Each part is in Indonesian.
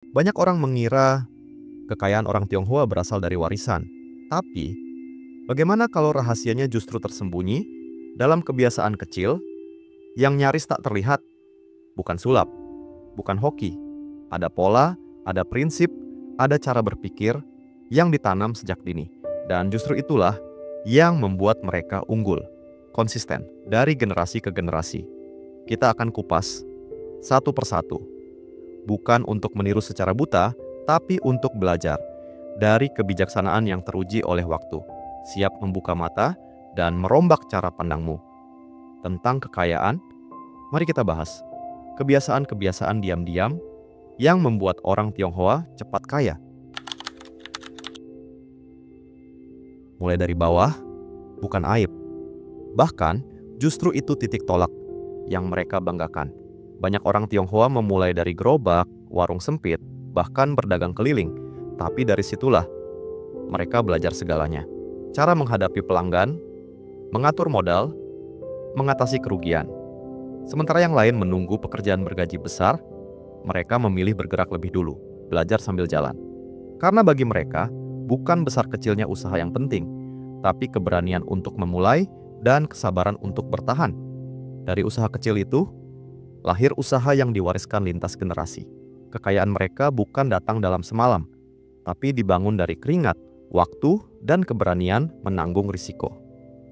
Banyak orang mengira kekayaan orang Tionghoa berasal dari warisan. Tapi, bagaimana kalau rahasianya justru tersembunyi dalam kebiasaan kecil yang nyaris tak terlihat? Bukan sulap, bukan hoki. Ada pola, ada prinsip, ada cara berpikir yang ditanam sejak dini. Dan justru itulah yang membuat mereka unggul, konsisten, dari generasi ke generasi. Kita akan kupas satu persatu. Bukan untuk meniru secara buta, tapi untuk belajar dari kebijaksanaan yang teruji oleh waktu. Siap membuka mata dan merombak cara pandangmu. Tentang kekayaan, mari kita bahas kebiasaan-kebiasaan diam-diam yang membuat orang Tionghoa cepat kaya. Mulai dari bawah, bukan aib. Bahkan, justru itu titik tolak yang mereka banggakan. Banyak orang Tionghoa memulai dari gerobak, warung sempit, bahkan berdagang keliling. Tapi dari situlah mereka belajar segalanya. Cara menghadapi pelanggan, mengatur modal, mengatasi kerugian. Sementara yang lain menunggu pekerjaan bergaji besar, mereka memilih bergerak lebih dulu, belajar sambil jalan. Karena bagi mereka, bukan besar kecilnya usaha yang penting, tapi keberanian untuk memulai dan kesabaran untuk bertahan. Dari usaha kecil itu, lahir usaha yang diwariskan lintas generasi. Kekayaan mereka bukan datang dalam semalam, tapi dibangun dari keringat, waktu, dan keberanian menanggung risiko.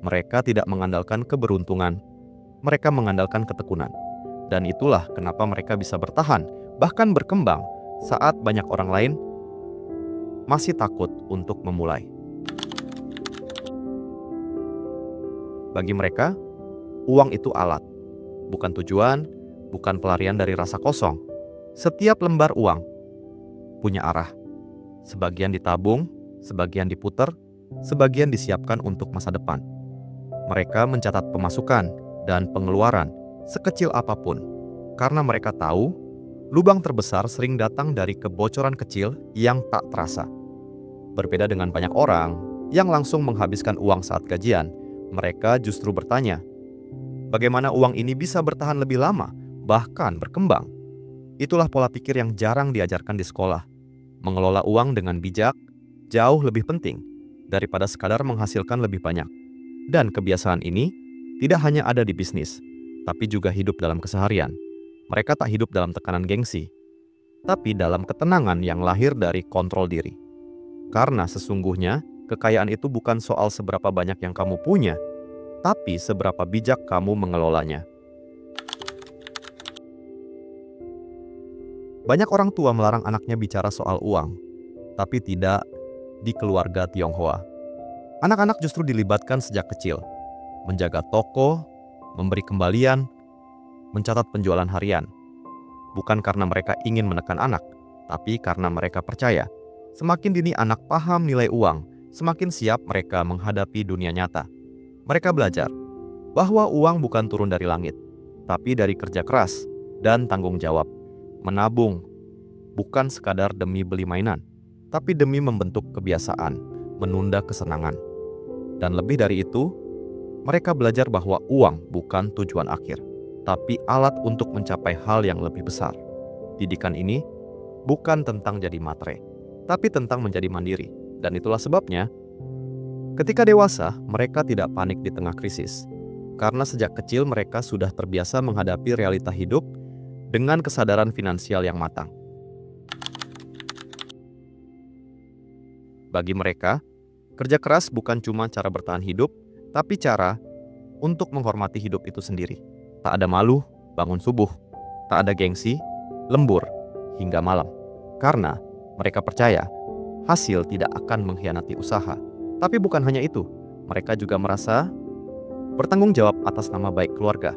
Mereka tidak mengandalkan keberuntungan, mereka mengandalkan ketekunan. Dan itulah kenapa mereka bisa bertahan, bahkan berkembang saat banyak orang lain masih takut untuk memulai. Bagi mereka, uang itu alat, bukan tujuan, bukan pelarian dari rasa kosong. Setiap lembar uang punya arah. Sebagian ditabung, sebagian diputar, sebagian disiapkan untuk masa depan. Mereka mencatat pemasukan dan pengeluaran sekecil apapun, karena mereka tahu lubang terbesar sering datang dari kebocoran kecil yang tak terasa. Berbeda dengan banyak orang yang langsung menghabiskan uang saat gajian, mereka justru bertanya, bagaimana uang ini bisa bertahan lebih lama, bahkan berkembang? Itulah pola pikir yang jarang diajarkan di sekolah. Mengelola uang dengan bijak jauh lebih penting daripada sekadar menghasilkan lebih banyak. Dan kebiasaan ini tidak hanya ada di bisnis, tapi juga hidup dalam keseharian. Mereka tak hidup dalam tekanan gengsi, tapi dalam ketenangan yang lahir dari kontrol diri. Karena sesungguhnya, kekayaan itu bukan soal seberapa banyak yang kamu punya, tapi seberapa bijak kamu mengelolanya. Banyak orang tua melarang anaknya bicara soal uang, tapi tidak di keluarga Tionghoa. Anak-anak justru dilibatkan sejak kecil, menjaga toko, memberi kembalian, mencatat penjualan harian. Bukan karena mereka ingin menekan anak, tapi karena mereka percaya semakin dini anak paham nilai uang, semakin siap mereka menghadapi dunia nyata. Mereka belajar bahwa uang bukan turun dari langit, tapi dari kerja keras dan tanggung jawab. Menabung bukan sekadar demi beli mainan, tapi demi membentuk kebiasaan, menunda kesenangan. Dan lebih dari itu, mereka belajar bahwa uang bukan tujuan akhir, tapi alat untuk mencapai hal yang lebih besar. Didikan ini bukan tentang jadi matre, tapi tentang menjadi mandiri. Dan itulah sebabnya, ketika dewasa, mereka tidak panik di tengah krisis. Karena sejak kecil mereka sudah terbiasa menghadapi realita hidup dengan kesadaran finansial yang matang. Bagi mereka, kerja keras bukan cuma cara bertahan hidup, tapi cara untuk menghormati hidup itu sendiri. Tak ada malu, bangun subuh. Tak ada gengsi, lembur hingga malam. Karena mereka percaya hasil tidak akan mengkhianati usaha. Tapi bukan hanya itu, mereka juga merasa bertanggung jawab atas nama baik keluarga.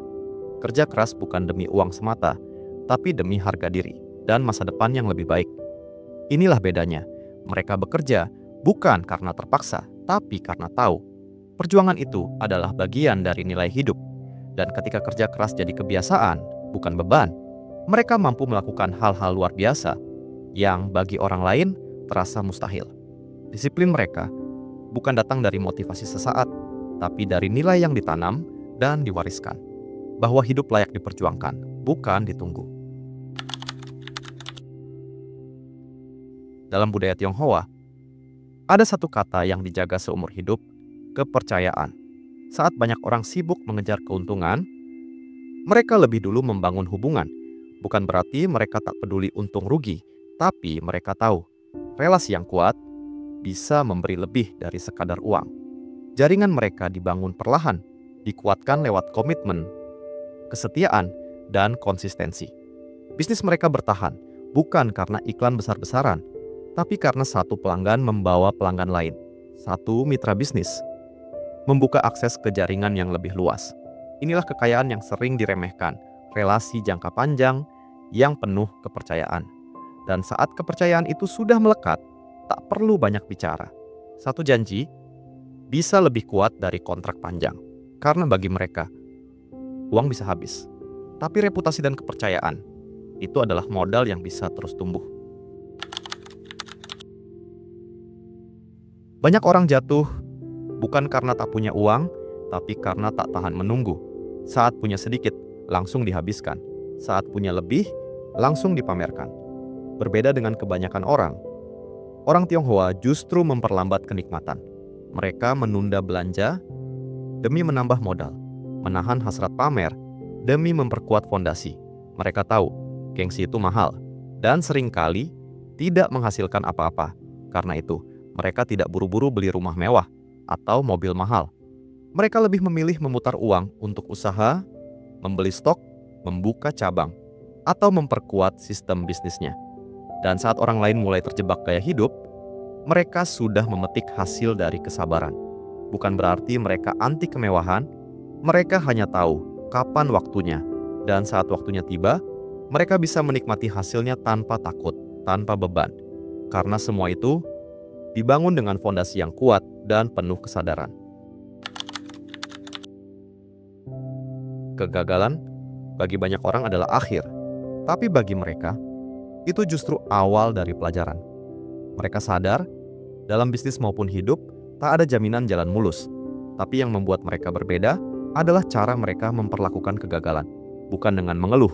Kerja keras bukan demi uang semata, tapi demi harga diri dan masa depan yang lebih baik. Inilah bedanya. Mereka bekerja bukan karena terpaksa, tapi karena tahu perjuangan itu adalah bagian dari nilai hidup. Dan ketika kerja keras jadi kebiasaan, bukan beban, mereka mampu melakukan hal-hal luar biasa yang bagi orang lain terasa mustahil. Disiplin mereka bukan datang dari motivasi sesaat, tapi dari nilai yang ditanam dan diwariskan. Bahwa hidup layak diperjuangkan, bukan ditunggu. Dalam budaya Tionghoa, ada satu kata yang dijaga seumur hidup, kepercayaan. Saat banyak orang sibuk mengejar keuntungan, mereka lebih dulu membangun hubungan. Bukan berarti mereka tak peduli untung rugi, tapi mereka tahu relasi yang kuat bisa memberi lebih dari sekadar uang. Jaringan mereka dibangun perlahan, dikuatkan lewat komitmen, kesetiaan, dan konsistensi. Bisnis mereka bertahan, bukan karena iklan besar-besaran, tapi karena satu pelanggan membawa pelanggan lain. Satu mitra bisnis membuka akses ke jaringan yang lebih luas. Inilah kekayaan yang sering diremehkan, relasi jangka panjang yang penuh kepercayaan. Dan saat kepercayaan itu sudah melekat, tak perlu banyak bicara. Satu janji bisa lebih kuat dari kontrak panjang. Karena bagi mereka, uang bisa habis. Tapi reputasi dan kepercayaan, itu adalah modal yang bisa terus tumbuh. Banyak orang jatuh bukan karena tak punya uang, tapi karena tak tahan menunggu. Saat punya sedikit, langsung dihabiskan. Saat punya lebih, langsung dipamerkan. Berbeda dengan kebanyakan orang Tionghoa justru memperlambat kenikmatan. Mereka menunda belanja demi menambah modal, menahan hasrat pamer demi memperkuat fondasi. Mereka tahu gengsi itu mahal dan seringkali tidak menghasilkan apa-apa. Karena itu, mereka tidak buru-buru beli rumah mewah atau mobil mahal. Mereka lebih memilih memutar uang untuk usaha, membeli stok, membuka cabang, atau memperkuat sistem bisnisnya. Dan saat orang lain mulai terjebak gaya hidup, mereka sudah memetik hasil dari kesabaran. Bukan berarti mereka anti kemewahan, mereka hanya tahu kapan waktunya. Dan saat waktunya tiba, mereka bisa menikmati hasilnya tanpa takut, tanpa beban. Karena semua itu dibangun dengan fondasi yang kuat dan penuh kesadaran. Kegagalan bagi banyak orang adalah akhir, tapi bagi mereka, itu justru awal dari pelajaran. Mereka sadar, dalam bisnis maupun hidup, tak ada jaminan jalan mulus. Tapi yang membuat mereka berbeda adalah cara mereka memperlakukan kegagalan. Bukan dengan mengeluh,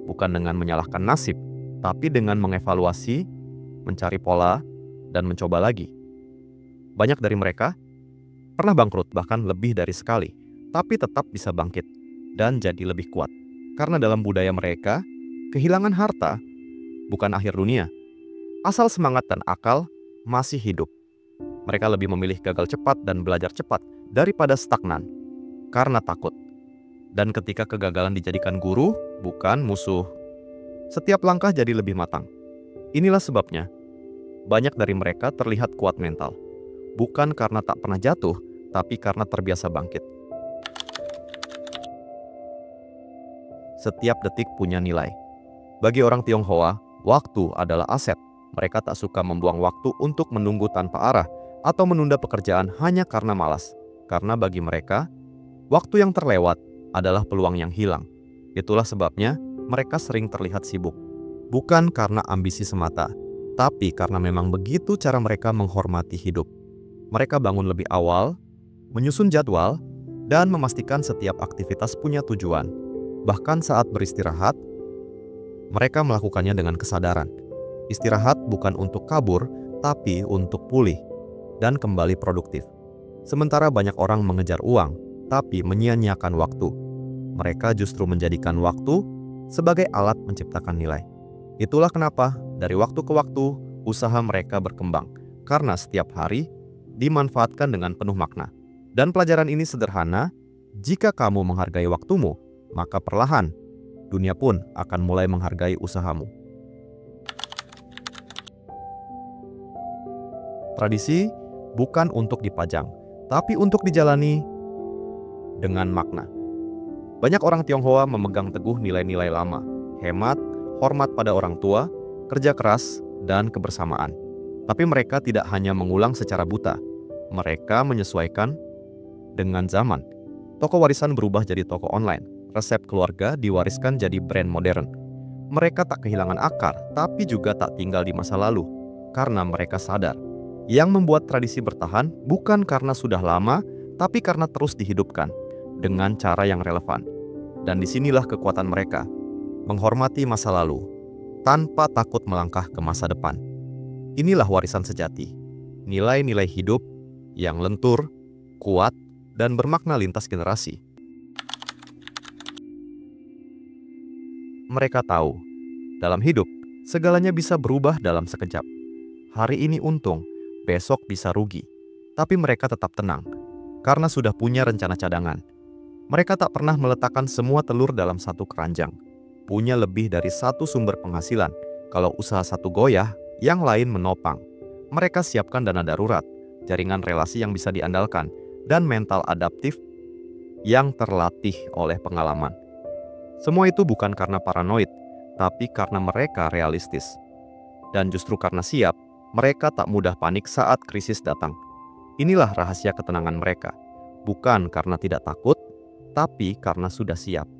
bukan dengan menyalahkan nasib, tapi dengan mengevaluasi, mencari pola, dan mencoba lagi. Banyak dari mereka pernah bangkrut bahkan lebih dari sekali, tapi tetap bisa bangkit dan jadi lebih kuat. Karena dalam budaya mereka, kehilangan harta bukan akhir dunia. Asal semangat dan akal masih hidup. Mereka lebih memilih gagal cepat dan belajar cepat daripada stagnan karena takut. Dan ketika kegagalan dijadikan guru, bukan musuh, setiap langkah jadi lebih matang. Inilah sebabnya banyak dari mereka terlihat kuat mental. Bukan karena tak pernah jatuh, tapi karena terbiasa bangkit. Setiap detik punya nilai. Bagi orang Tionghoa, waktu adalah aset. Mereka tak suka membuang waktu untuk menunggu tanpa arah atau menunda pekerjaan hanya karena malas. Karena bagi mereka, waktu yang terlewat adalah peluang yang hilang. Itulah sebabnya mereka sering terlihat sibuk. Bukan karena ambisi semata, tapi karena memang begitu cara mereka menghormati hidup. Mereka bangun lebih awal, menyusun jadwal, dan memastikan setiap aktivitas punya tujuan. Bahkan saat beristirahat, mereka melakukannya dengan kesadaran. Istirahat bukan untuk kabur, tapi untuk pulih dan kembali produktif. Sementara banyak orang mengejar uang, tapi menyia-nyiakan waktu. Mereka justru menjadikan waktu sebagai alat menciptakan nilai. Itulah kenapa dari waktu ke waktu usaha mereka berkembang, karena setiap hari dimanfaatkan dengan penuh makna. Dan pelajaran ini sederhana, jika kamu menghargai waktumu, maka perlahan dunia pun akan mulai menghargai usahamu. Tradisi bukan untuk dipajang, tapi untuk dijalani dengan makna. Banyak orang Tionghoa memegang teguh nilai-nilai lama, hemat, hormat pada orang tua, kerja keras, dan kebersamaan. Tapi mereka tidak hanya mengulang secara buta, mereka menyesuaikan dengan zaman. Toko warisan berubah jadi toko online, resep keluarga diwariskan jadi brand modern. Mereka tak kehilangan akar, tapi juga tak tinggal di masa lalu, karena mereka sadar. Yang membuat tradisi bertahan bukan karena sudah lama, tapi karena terus dihidupkan dengan cara yang relevan. Dan disinilah kekuatan mereka, menghormati masa lalu, tanpa takut melangkah ke masa depan. Inilah warisan sejati. Nilai-nilai hidup yang lentur, kuat, dan bermakna lintas generasi. Mereka tahu, dalam hidup, segalanya bisa berubah dalam sekejap. Hari ini untung, besok bisa rugi. Tapi mereka tetap tenang, karena sudah punya rencana cadangan. Mereka tak pernah meletakkan semua telur dalam satu keranjang. Punya lebih dari satu sumber penghasilan. Kalau usaha satu goyah, yang lain menopang. Mereka siapkan dana darurat, jaringan relasi yang bisa diandalkan, dan mental adaptif yang terlatih oleh pengalaman. Semua itu bukan karena paranoid, tapi karena mereka realistis. Dan justru karena siap, mereka tak mudah panik saat krisis datang. Inilah rahasia ketenangan mereka. Bukan karena tidak takut, tapi karena sudah siap.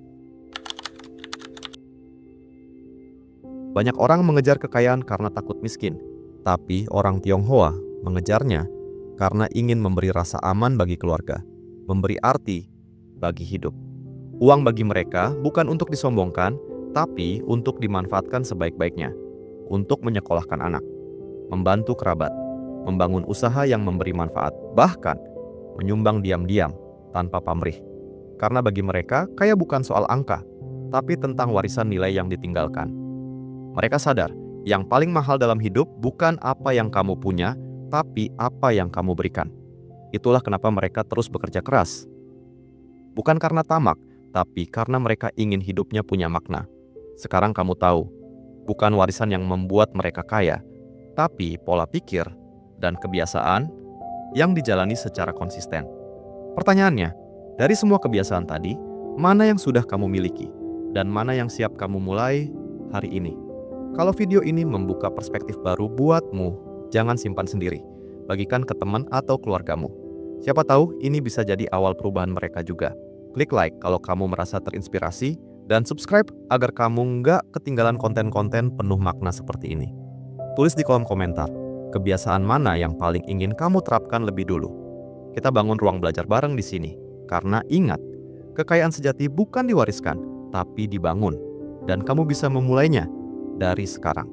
Banyak orang mengejar kekayaan karena takut miskin, tapi orang Tionghoa mengejarnya karena ingin memberi rasa aman bagi keluarga, memberi arti bagi hidup. Uang bagi mereka bukan untuk disombongkan, tapi untuk dimanfaatkan sebaik-baiknya, untuk menyekolahkan anak, membantu kerabat, membangun usaha yang memberi manfaat, bahkan menyumbang diam-diam tanpa pamrih. Karena bagi mereka, kaya bukan soal angka, tapi tentang warisan nilai yang ditinggalkan. Mereka sadar, yang paling mahal dalam hidup bukan apa yang kamu punya, tapi apa yang kamu berikan. Itulah kenapa mereka terus bekerja keras. Bukan karena tamak, tapi karena mereka ingin hidupnya punya makna. Sekarang kamu tahu, bukan warisan yang membuat mereka kaya, tapi pola pikir dan kebiasaan yang dijalani secara konsisten. Pertanyaannya, dari semua kebiasaan tadi, mana yang sudah kamu miliki dan mana yang siap kamu mulai hari ini? Kalau video ini membuka perspektif baru buatmu, jangan simpan sendiri. Bagikan ke teman atau keluargamu. Siapa tahu ini bisa jadi awal perubahan mereka juga. Klik like kalau kamu merasa terinspirasi dan subscribe agar kamu nggak ketinggalan konten-konten penuh makna seperti ini. Tulis di kolom komentar, kebiasaan mana yang paling ingin kamu terapkan lebih dulu. Kita bangun ruang belajar bareng di sini. Karena ingat, kekayaan sejati bukan diwariskan, tapi dibangun. Dan kamu bisa memulainya dari sekarang.